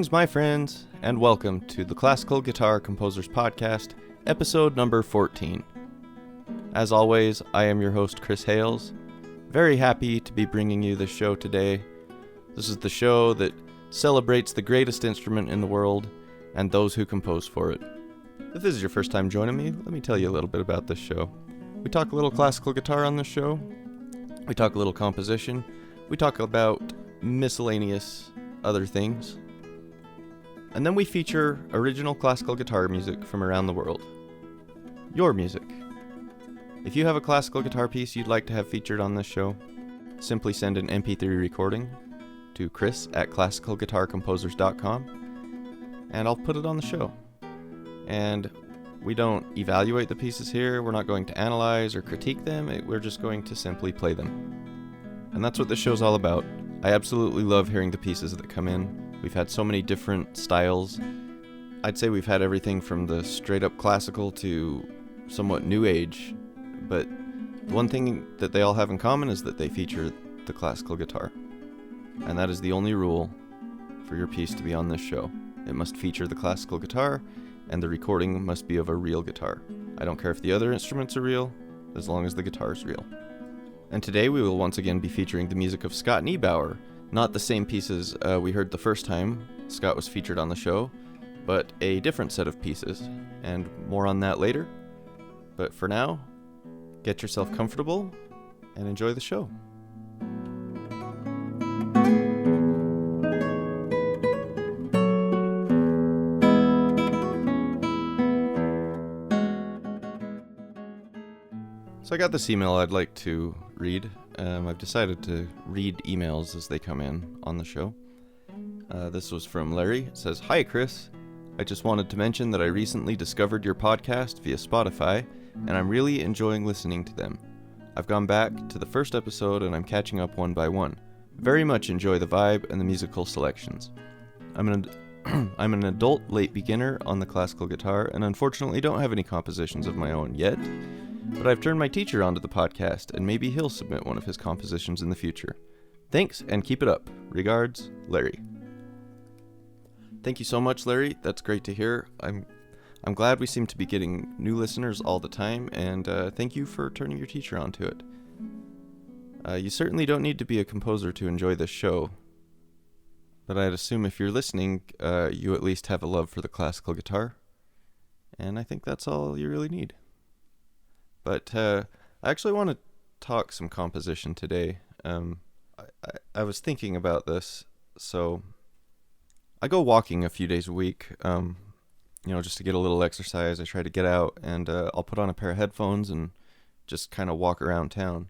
Greetings, my friends, and welcome to the Classical Guitar Composers Podcast, episode number 14. As always, I am your host, Chris Hales. Very happy to be bringing you this show today. This is the show that celebrates the greatest instrument in the world and those who compose for it. If this is your first time joining me, let me tell you a little bit about this show. We talk a little classical guitar on this show. We talk a little composition. We talk about miscellaneous other things. And then we feature original classical guitar music from around the world. Your music. If you have a classical guitar piece you'd like to have featured on this show, simply send an MP3 recording to chris@classicalguitarcomposers.com and I'll put it on the show. And we don't evaluate the pieces here, we're not going to analyze or critique them, we're just going to simply play them. And that's what this show's all about. I absolutely love hearing the pieces that come in. We've had so many different styles. I'd say we've had everything from the straight up classical to somewhat new age, but one thing that they all have in common is that they feature the classical guitar. And that is the only rule for your piece to be on this show. It must feature the classical guitar, and the recording must be of a real guitar. I don't care if the other instruments are real, as long as the guitar is real. And today we will once again be featuring the music of Scott Niebauer. Not the same pieces we heard the first time Scott was featured on the show, but a different set of pieces, and more on that later. But for now, get yourself comfortable and enjoy the show. So I got this email I'd like to read. I've decided to read emails as they come in on the show. This was from Larry. It says, "Hi Chris, I just wanted to mention that I recently discovered your podcast via Spotify, and I'm really enjoying listening to them. I've gone back to the first episode and I'm catching up one by one. Very much enjoy the vibe and the musical selections. I'm an adult late beginner on the classical guitar, and unfortunately don't have any compositions of my own yet. But I've turned my teacher onto the podcast, and maybe he'll submit one of his compositions in the future. Thanks, and keep it up. Regards, Larry." Thank you so much, Larry. That's great to hear. I'm glad we seem to be getting new listeners all the time, and thank you for turning your teacher onto it. You certainly don't need to be a composer to enjoy this show, but I'd assume if you're listening, you at least have a love for the classical guitar, and I think that's all you really need. But I actually want to talk some composition today. I was thinking about this. So I go walking a few days a week, just to get a little exercise. I try to get out, and I'll put on a pair of headphones and just kind of walk around town.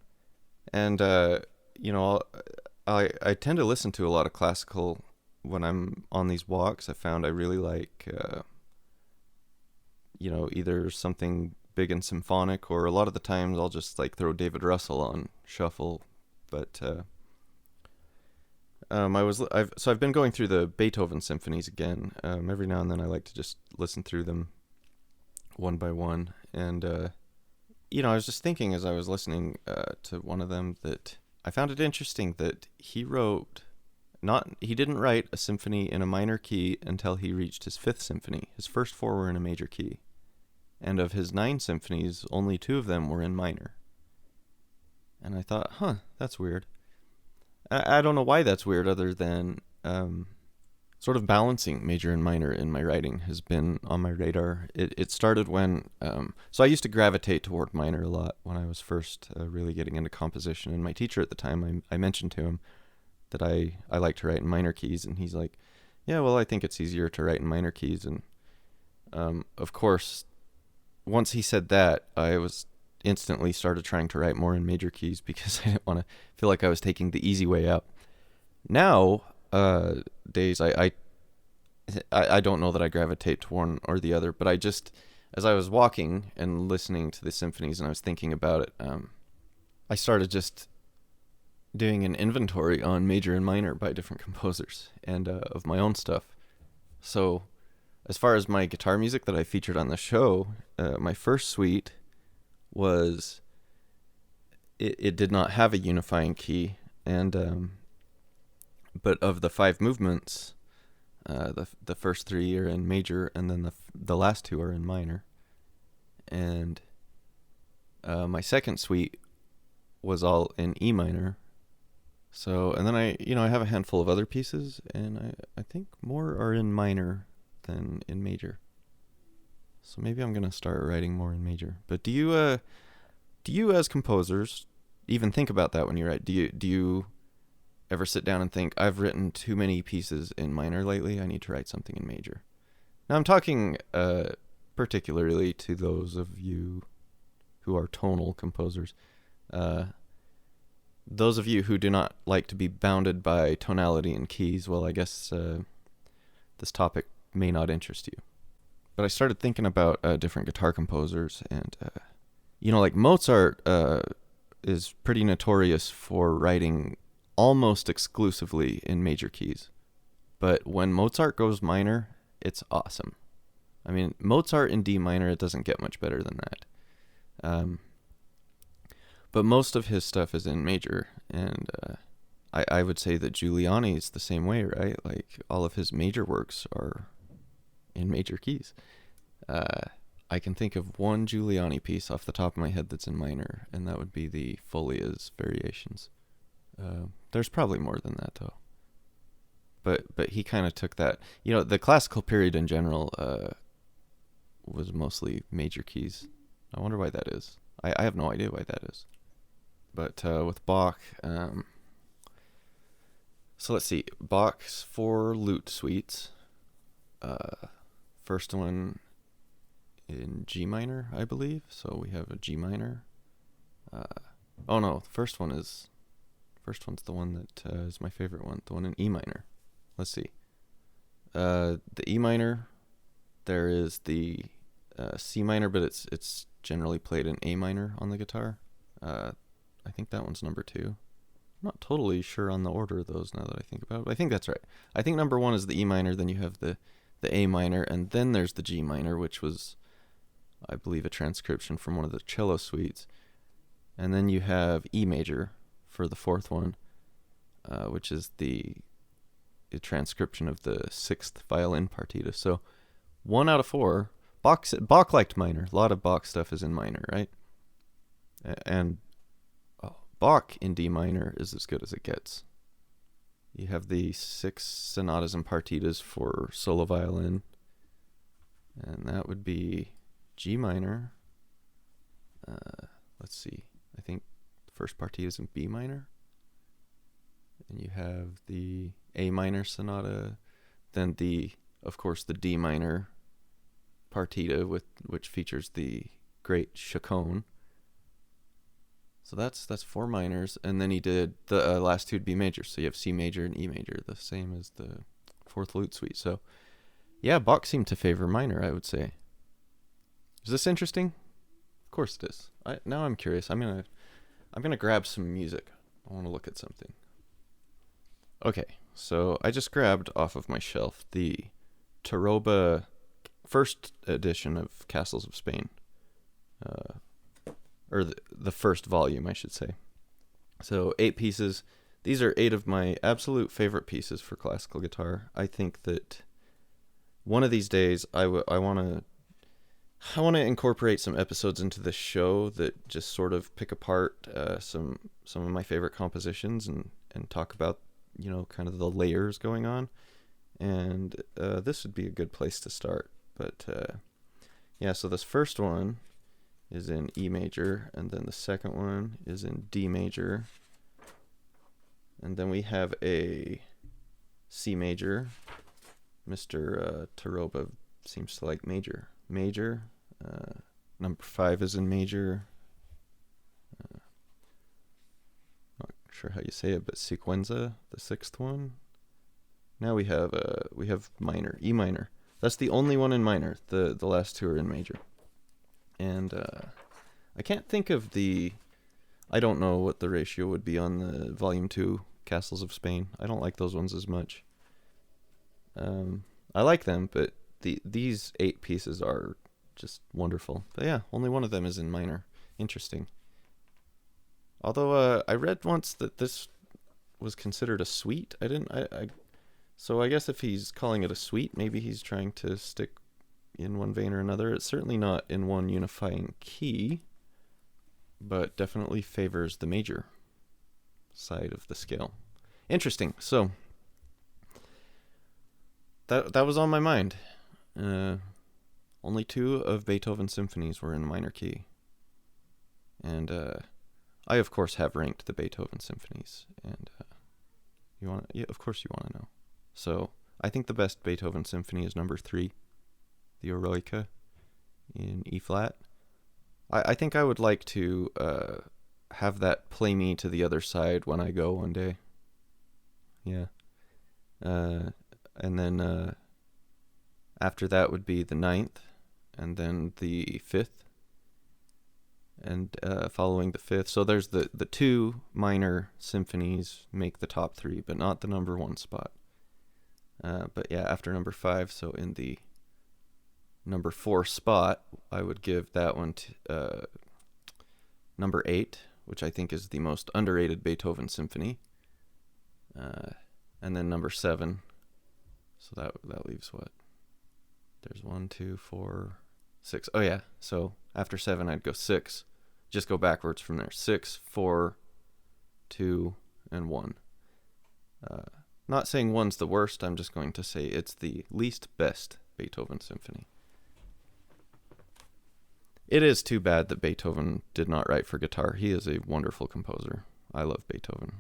And, I tend to listen to a lot of classical when I'm on these walks. I found I really like, either something big and symphonic, or a lot of the times I'll just throw David Russell on shuffle. But I've been going through the Beethoven symphonies again. Every now and then I like to just listen through them one by one. And I was just thinking as I was listening to one of them that I found it interesting that he didn't write a symphony in a minor key until he reached his fifth symphony. His first four were in a major key. And of his 9 symphonies, only 2 of them were in minor. And I thought, that's weird. I don't know why that's weird, other than sort of balancing major and minor in my writing has been on my radar. It started when, so I used to gravitate toward minor a lot when I was first really getting into composition. And my teacher at the time, I mentioned to him that I like to write in minor keys. And he's like, yeah, well, I think it's easier to write in minor keys. And of course, once he said that, I was instantly started trying to write more in major keys because I didn't want to feel like I was taking the easy way out. Now, days, I don't know that I gravitate to one or the other, but I just, as I was walking and listening to the symphonies and I was thinking about it, I started just doing an inventory on major and minor by different composers and of my own stuff. So as far as my guitar music that I featured on the show, my first suite was, it did not have a unifying key, and but of the 5 movements, The first three are in major, and then the last two are in minor. And my second suite was all in E minor. So, and then I have a handful of other pieces, and I think more are in minor than in major. So maybe I'm gonna start writing more in major. But do you as composers even think about that when you write? Do you ever sit down and think, I've written too many pieces in minor lately, I need to write something in major? Now I'm talking particularly to those of you who are tonal composers. Those of you who do not like to be bounded by tonality and keys, well, I guess this topic may not interest you. But I started thinking about different guitar composers, and like Mozart is pretty notorious for writing almost exclusively in major keys. But when Mozart goes minor, it's awesome. I mean, Mozart in D minor, it doesn't get much better than that. But most of his stuff is in major, and I would say that Giuliani's the same way, right? Like, all of his major works are in major keys. I can think of one Giuliani piece off the top of my head that's in minor, and that would be the Folias Variations. There's probably more than that, though. But he kind of took that. The classical period in general was mostly major keys. I wonder why that is. I have no idea why that is. But with Bach, so let's see. Bach's 4 lute suites. First one in G minor, I believe. So we have a G minor. Oh no, first one's the one that is my favorite one. The one in E minor. Let's see. The E minor, there is the C minor, but it's generally played in A minor on the guitar. I think that one's number 2. I'm not totally sure on the order of those now that I think about it, but I think that's right. I think number 1 is the E minor, then you have the A minor, and then there's the G minor, which was, I believe, a transcription from one of the cello suites. And then you have E major for the 4th one, which is the transcription of the 6th violin partita. So 1 out of 4. Bach liked minor. A lot of Bach stuff is in minor, right? And Bach in D minor is as good as it gets. You have the 6 sonatas and partitas for solo violin, and that would be G minor. Let's see. I think the first partita is in B minor. And you have the A minor sonata, then of course, the D minor partita, which features the great chaconne. So that's 4 minors, and then he did the last 2 B majors. So you have C major and E major, the same as the 4th lute suite. So yeah, Bach seemed to favor minor, I would say. Is this interesting? Of course it is. Now I'm curious. I'm gonna grab some music. I want to look at something. Okay, so I just grabbed off of my shelf the Taroba first edition of Castles of Spain. Or the first volume, I should say. So 8 pieces. These are 8 of my absolute favorite pieces for classical guitar. I think that one of these days I want to incorporate some episodes into this show that just sort of pick apart some of my favorite compositions and talk about, kind of the layers going on. And this would be a good place to start. But yeah, so this first one is in E major, and then the second one is in D major, and then we have a C major. Mr. Taroba seems to like major. Number 5 is in major. Not sure how you say it, but sequenza, the 6th one. Now we have minor, E minor. That's the only one in minor. The last 2 are in major. And I can't think of I don't know what the ratio would be on the Volume 2 Castles of Spain. I don't like those ones as much. I like them, but these 8 pieces are just wonderful. But yeah, only one of them is in minor. Interesting. Although I read once that this was considered a suite. So I guess if he's calling it a suite, maybe he's trying to stick in one vein or another. It's certainly not in one unifying key, but definitely favors the major side of the scale. Interesting. So that was on my mind. Only 2 of Beethoven's symphonies were in minor key. And I, of course, have ranked the Beethoven symphonies. And of course you want to know. So I think the best Beethoven symphony is number 3, the Eroica in E flat. I think I would like to have that play me to the other side when I go one day. Yeah. And then after that would be the 9th, and then the 5th, and following the 5th. So there's the 2 minor symphonies make the top 3, but not the number 1 spot. But yeah, after number 5, so in the number 4 spot, I would give that one to number 8, which I think is the most underrated Beethoven symphony. And then number 7. So that leaves what? There's 1, 2, 4, 6. Oh yeah. So after 7, I'd go 6. Just go backwards from there. 6, 4, 2, and 1. Not saying 1's the worst. I'm just going to say it's the least best Beethoven symphony. It is too bad that Beethoven did not write for guitar. He is a wonderful composer. I love Beethoven.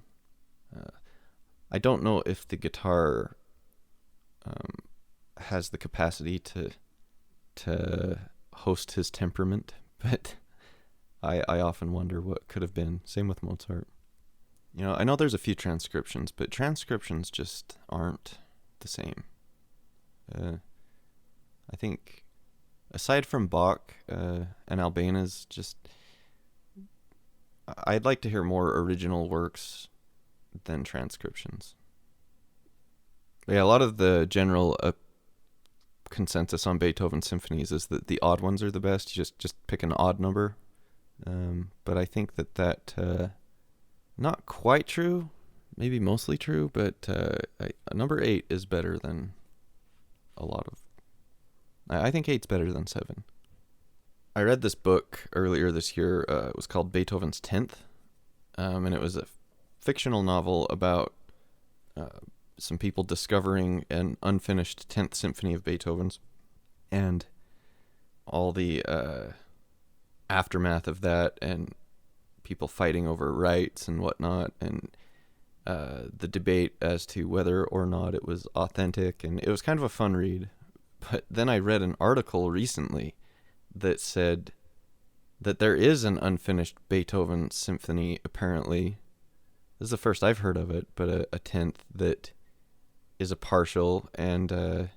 I don't know if the guitar has the capacity to host his temperament, but I often wonder what could have been. Same with Mozart. I know there's a few transcriptions, but transcriptions just aren't the same. I think aside from Bach and Albana's, I'd like to hear more original works than transcriptions. Yeah, a lot of the general consensus on Beethoven symphonies is that the odd ones are the best. You just pick an odd number. But I think that not quite true, maybe mostly true, but number 8 is better than a lot of... I think 8's better than 7. I read this book earlier this year. It was called Beethoven's 10th, and it was a fictional novel about some people discovering an unfinished 10th symphony of Beethoven's, and all the aftermath of that, and people fighting over rights and whatnot, and the debate as to whether or not it was authentic, and it was kind of a fun read. But then I read an article recently that said that there is an unfinished Beethoven symphony, apparently. This is the first I've heard of it, but a 10th that is a partial, and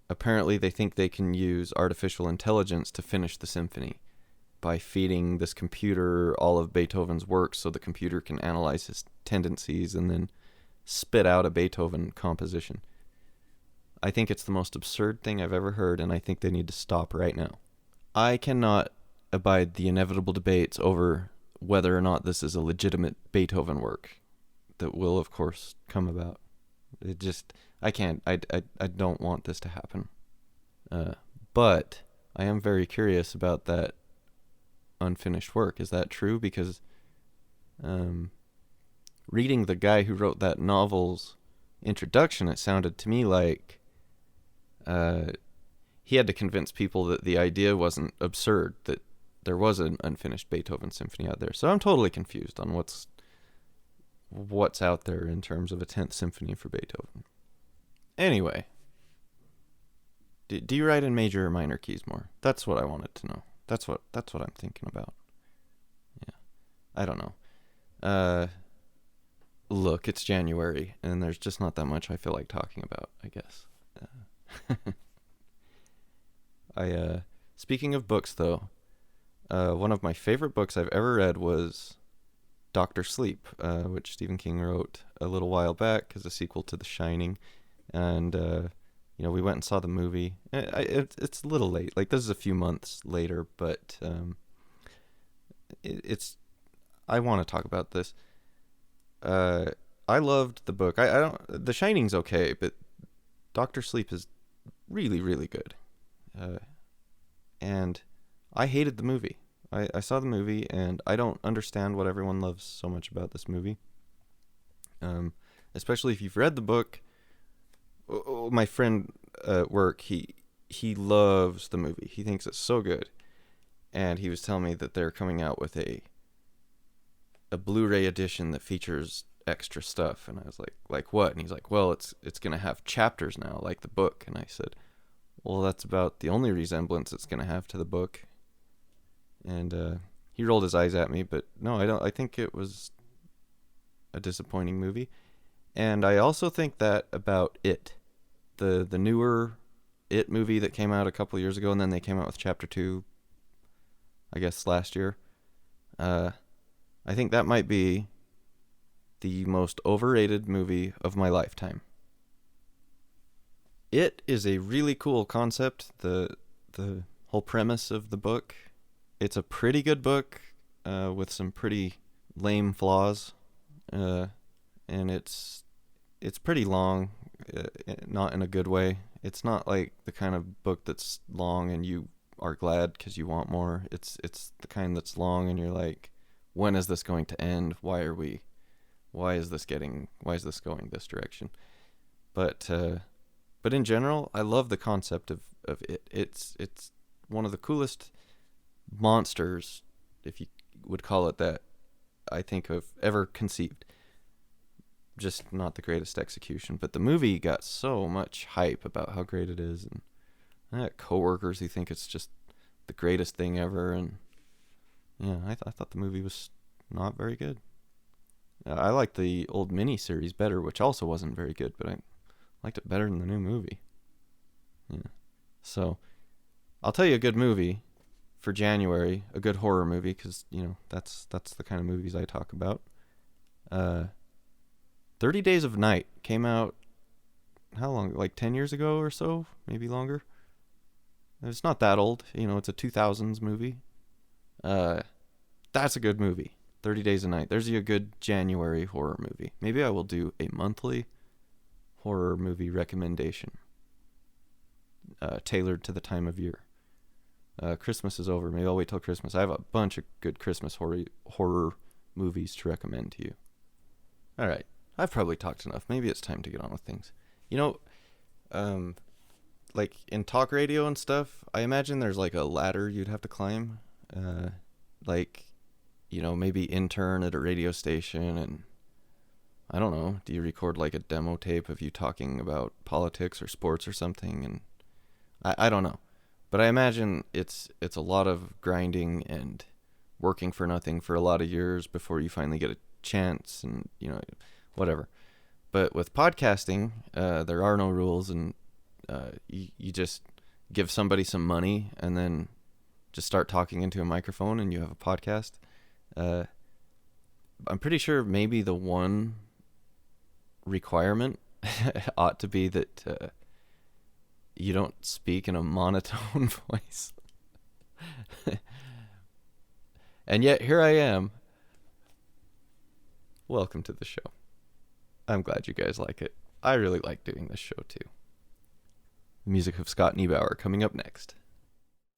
apparently they think they can use artificial intelligence to finish the symphony by feeding this computer all of Beethoven's works so the computer can analyze his tendencies and then spit out a Beethoven composition. I think it's the most absurd thing I've ever heard, and I think they need to stop right now. I cannot abide the inevitable debates over whether or not this is a legitimate Beethoven work that will, of course, come about. I can't. I don't want this to happen. But I am very curious about that unfinished work. Is that true? Because reading the guy who wrote that novel's introduction, it sounded to me like he had to convince people that the idea wasn't absurd, that there was an unfinished Beethoven symphony out there. So I'm totally confused on what's out there in terms of a 10th symphony for Beethoven. Anyway, do you write in major or minor keys more? That's what I wanted to know. That's what I'm thinking about. Yeah, I don't know. Look, it's January, and there's just not that much I feel like talking about, I guess. Speaking of books, though, one of my favorite books I've ever read was Dr. Sleep, which Stephen King wrote a little while back as a sequel to The Shining, and we went and saw the movie. It's a little late, like this is a few months later, but I want to talk about this. I loved the book. The Shining's okay, but Doctor Sleep is really, really good. And I hated the movie. I saw the movie, and I don't understand what everyone loves so much about this movie. Especially if you've read the book. My friend at work, he loves the movie. He thinks it's so good. And he was telling me that they're coming out with a Blu-ray edition that features extra stuff. And I was like what? And he's like, well, it's going to have chapters now, like the book. And I said, well, that's about the only resemblance it's going to have to the book. And he rolled his eyes at me, but no, I think it was a disappointing movie. And I also think that about It. The newer It movie that came out a couple years ago, and then they came out with Chapter 2, I guess, last year. I think that might be the most overrated movie of my lifetime. It is a really cool concept, the whole premise of the book. It's a pretty good book with some pretty lame flaws, and it's pretty long, not in a good way. It's not like the kind of book that's long and you are glad because you want more. It's the kind that's long and you're like, when is this going to end? Why is this going this direction? But in general, I love the concept of it. It's one of the coolest monsters, if you would call it that, I think of ever conceived. Just not the greatest execution, but the movie got so much hype about how great it is, and I got coworkers who think it's just the greatest thing ever, and yeah, I thought the movie was not very good. I liked the old miniseries better, which also wasn't very good, but I liked it better than the new movie. Yeah. So, I'll tell you a good movie for January, a good horror movie, because, that's the kind of movies I talk about. 30 Days of Night came out, how long, like 10 years ago or so? Maybe longer? It's not that old. It's a 2000s movie. That's a good movie. 30 Days of Night. There's a good January horror movie. Maybe I will do a monthly horror movie recommendation, tailored to the time of year. Christmas is over. Maybe I'll wait till Christmas. I have a bunch of good Christmas horror movies to recommend to you. All right. I've probably talked enough. Maybe it's time to get on with things. Like in talk radio and stuff, I imagine there's like a ladder you'd have to climb. Maybe intern at a radio station, and I don't know, do you record like a demo tape of you talking about politics or sports or something? And I don't know. But I imagine it's a lot of grinding and working for nothing for a lot of years before you finally get a chance, and whatever. But with podcasting, there are no rules, and you just give somebody some money and then just start talking into a microphone and you have a podcast. I'm pretty sure maybe the one requirement ought to be that you don't speak in a monotone voice. And yet here I am. Welcome to the show. I'm glad you guys like it. I really like doing this show too. The music of Scott Niebauer coming up next.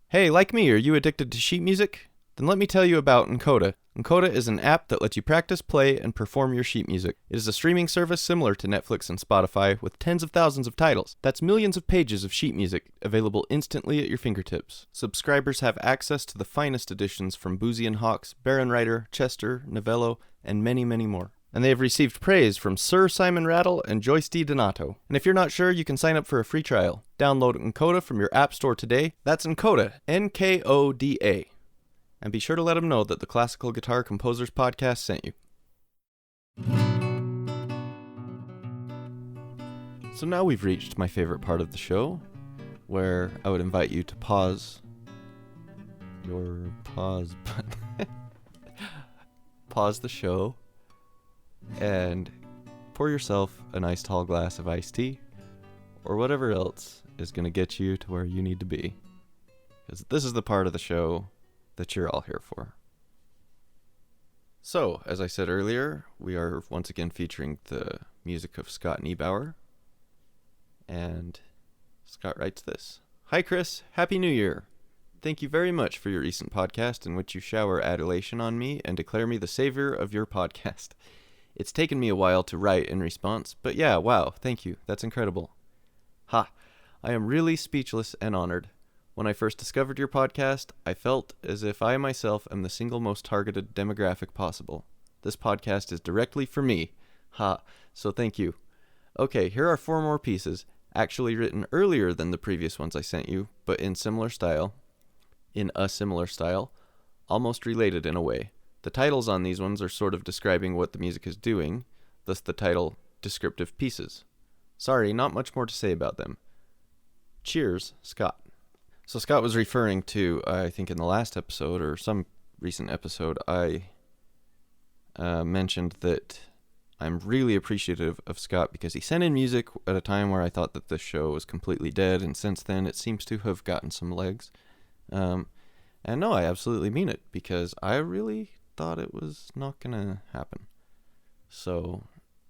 Hey, like me, are you addicted to sheet music? Then let me tell you about Encoda. Encoda is an app that lets you practice, play, and perform your sheet music. It is a streaming service similar to Netflix and Spotify with tens of thousands of titles. That's millions of pages of sheet music available instantly at your fingertips. Subscribers have access to the finest editions from Boozy and Hawkes, Baron Reiter, Chester, Novello, and many, many more. And they have received praise from Sir Simon Rattle and Joyce D. Donato. And if you're not sure, you can sign up for a free trial. Download Encoda from your app store today. That's Encoda, Nkoda. And be sure to let them know that the Classical Guitar Composers Podcast sent you. So now we've reached my favorite part of the show, where I would invite you to pause your pause button. Pause the show and pour yourself a nice tall glass of iced tea or whatever else is going to get you to where you need to be. Because this is the part of the show that you're all here for. So, as I said earlier, we are once again featuring the music of Scott Niebauer. And Scott writes this. Hi, Chris. Happy New Year. Thank you very much for your recent podcast in which you shower adulation on me and declare me the savior of your podcast. It's taken me a while to write in response, but yeah, wow, thank you. That's incredible. Ha! I am really speechless and honored. When I first discovered your podcast, I felt as if I myself am the single most targeted demographic possible. This podcast is directly for me. Ha! So thank you. Okay, here are 4 more pieces, actually written earlier than the previous ones I sent you, but in a similar style, almost related in a way. The titles on these ones are sort of describing what the music is doing, thus the title, Descriptive Pieces. Sorry, not much more to say about them. Cheers, Scott. So Scott was referring to, I think in the last episode, or some recent episode, I mentioned that I'm really appreciative of Scott because he sent in music at a time where I thought that this show was completely dead, and since then it seems to have gotten some legs. And no, I absolutely mean it, because I really thought it was not going to happen. So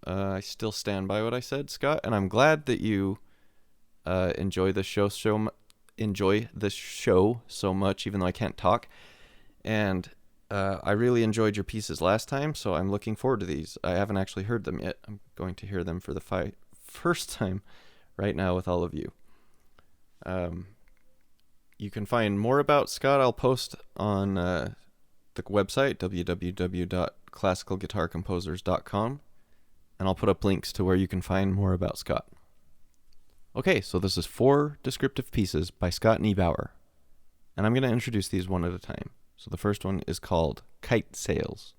I still stand by what I said, Scott, and I'm glad that you enjoy this show so much, even though I can't talk. And I really enjoyed your pieces last time, so I'm looking forward to these. I haven't actually heard them yet. I'm going to hear them for the first time right now with all of you. You can find more about Scott. I'll post on the website, www.classicalguitarcomposers.com, and I'll put up links to where you can find more about Scott. Okay, so this is 4 descriptive pieces by Scott Niebauer, and I'm going to introduce these one at a time. So the first one is called Kite Sails.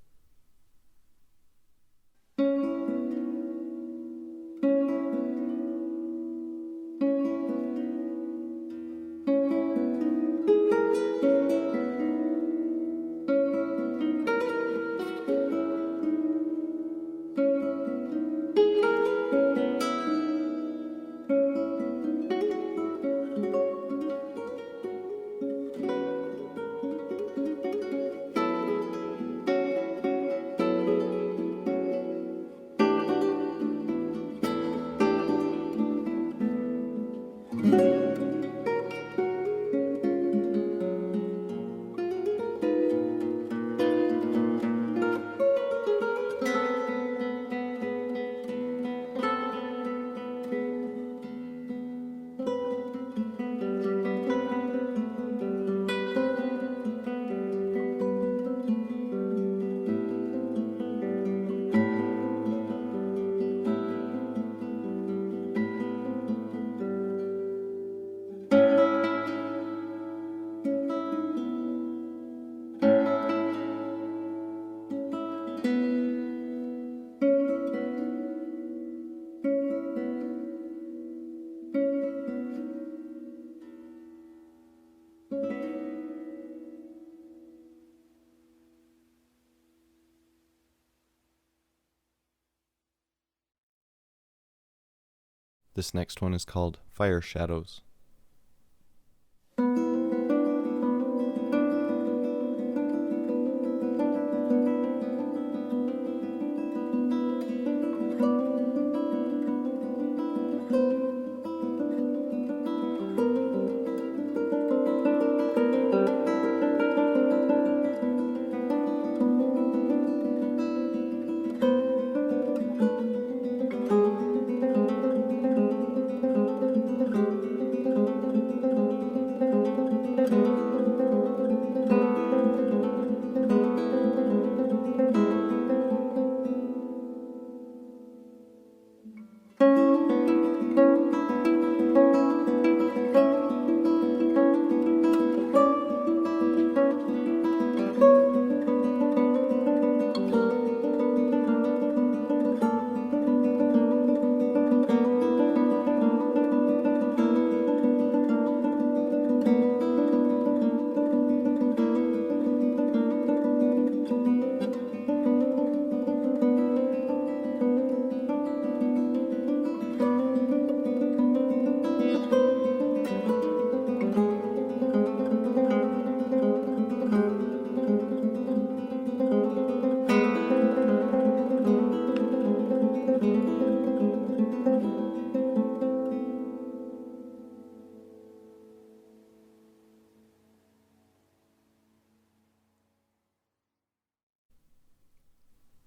This next one is called Fire Shadows.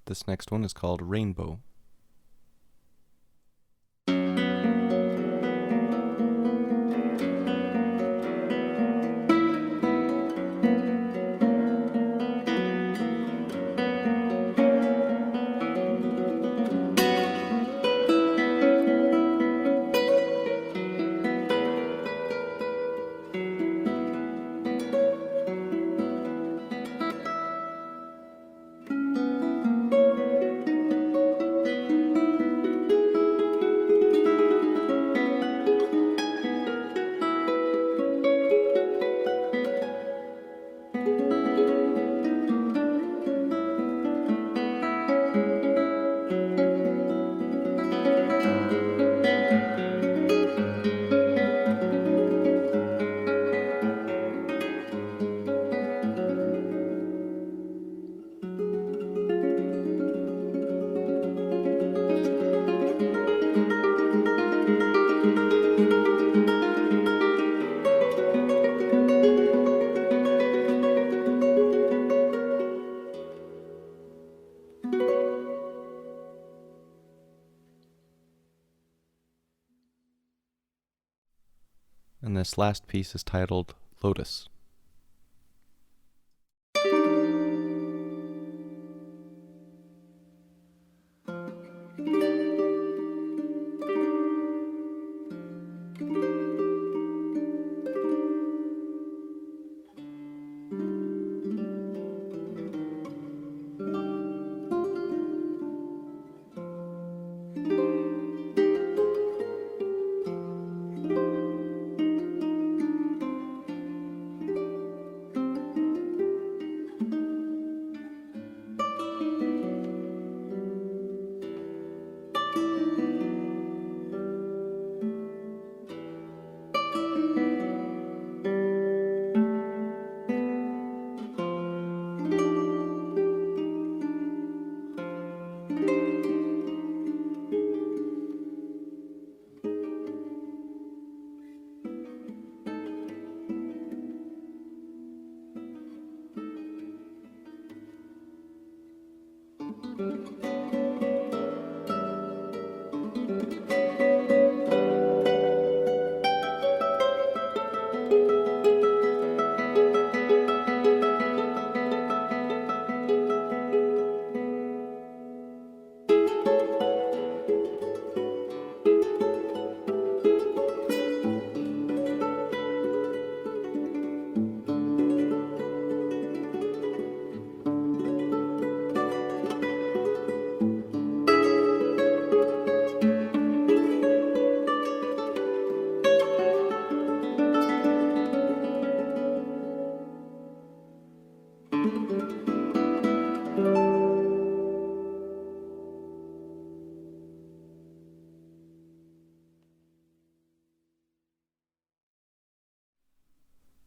This next one is called Rainbow. And this last piece is titled Lotus.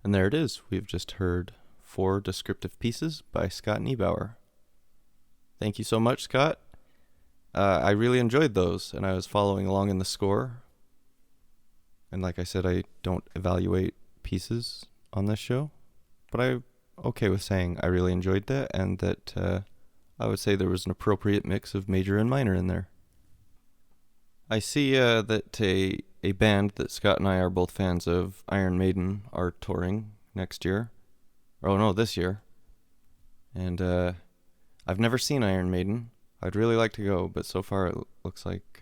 And there it is. We've just heard 4 descriptive pieces by Scott Niebauer. Thank you so much, Scott. I really enjoyed those, and I was following along in the score. And like I said, I don't evaluate pieces on this show, but I'm okay with saying I really enjoyed that, and that I would say there was an appropriate mix of major and minor in there. I see that a band that Scott and I are both fans of, Iron Maiden, are touring next year. Oh no, this year. And I've never seen Iron Maiden. I'd really like to go, but so far it looks like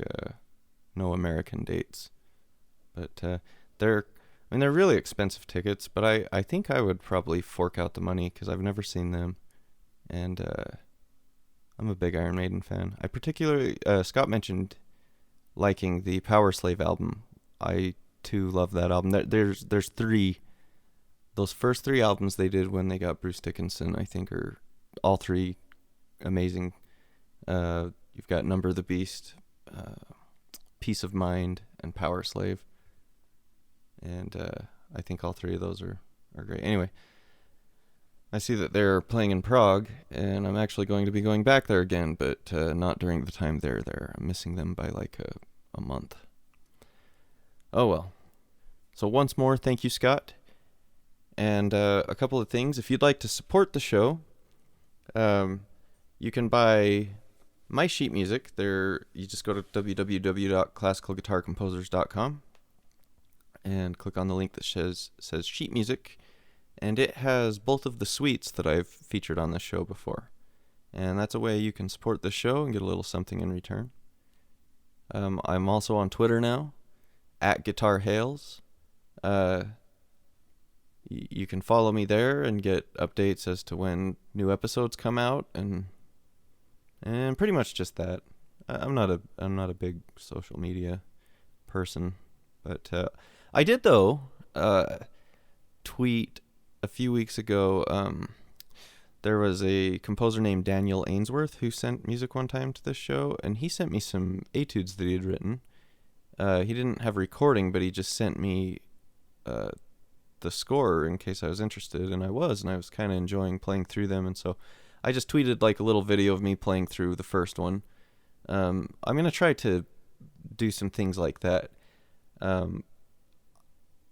no American dates. But they're really expensive tickets, but I think I would probably fork out the money because I've never seen them. And I'm a big Iron Maiden fan. I particularly, Scott mentioned liking the Power Slave album. I too love that album. There's 3. Those first 3 albums they did when they got Bruce Dickinson, I think, are all 3 amazing. You've got Number of the Beast, Peace of Mind, and Power Slave. And I think all 3 of those are great. Anyway, I see that they're playing in Prague, and I'm actually going to be going back there again, but not during the time they're there. I'm missing them by like a month. Oh well. So once more, thank you, Scott. And a couple of things. If you'd like to support the show, you can buy my sheet music, you just go to www.classicalguitarcomposers.com and click on the link that says sheet music, and it has both of the suites that I've featured on this show before. And that's a way you can support this show and get a little something in return. I'm also on Twitter now, @GuitarHales. You can follow me there and get updates as to when new episodes come out, and pretty much just that. I'm not a big social media person, but I did though tweet a few weeks ago. There was a composer named Daniel Ainsworth who sent music one time to this show, and he sent me some etudes that he had written. He didn't have recording, but he just sent me the score in case I was interested, and I was kind of enjoying playing through them, and so I just tweeted like a little video of me playing through the first one. I'm going to try to do some things like that.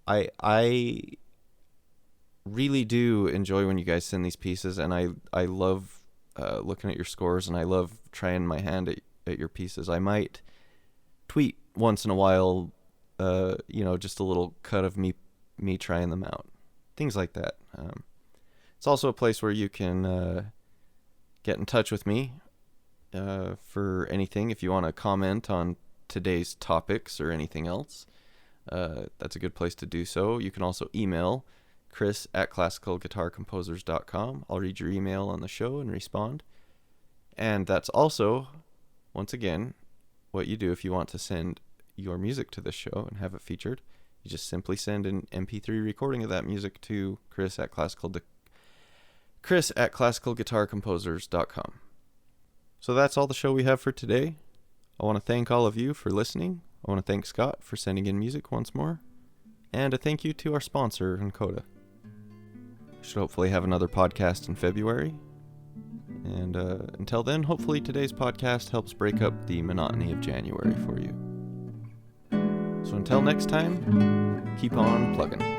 I really do enjoy when you guys send these pieces, and I love looking at your scores, and I love trying my hand at your pieces. I might tweet once in a while, just a little cut of me trying them out, things like that. It's also a place where you can get in touch with me for anything. If you want to comment on today's topics or anything else, that's a good place to do so. You can also email chris@classicalguitarcomposers.com. I'll read your email on the show and respond. And that's also, once again, what you do if you want to send your music to this show and have it featured. You just simply send an MP3 recording of that music to chris@classicalguitarcomposers.com. So that's all the show we have for today. I want to thank all of you for listening. I want to thank Scott for sending in music once more. And a thank you to our sponsor, Encoda. We should hopefully have another podcast in February. And until then, hopefully today's podcast helps break up the monotony of January for you. So until next time, keep on plugging.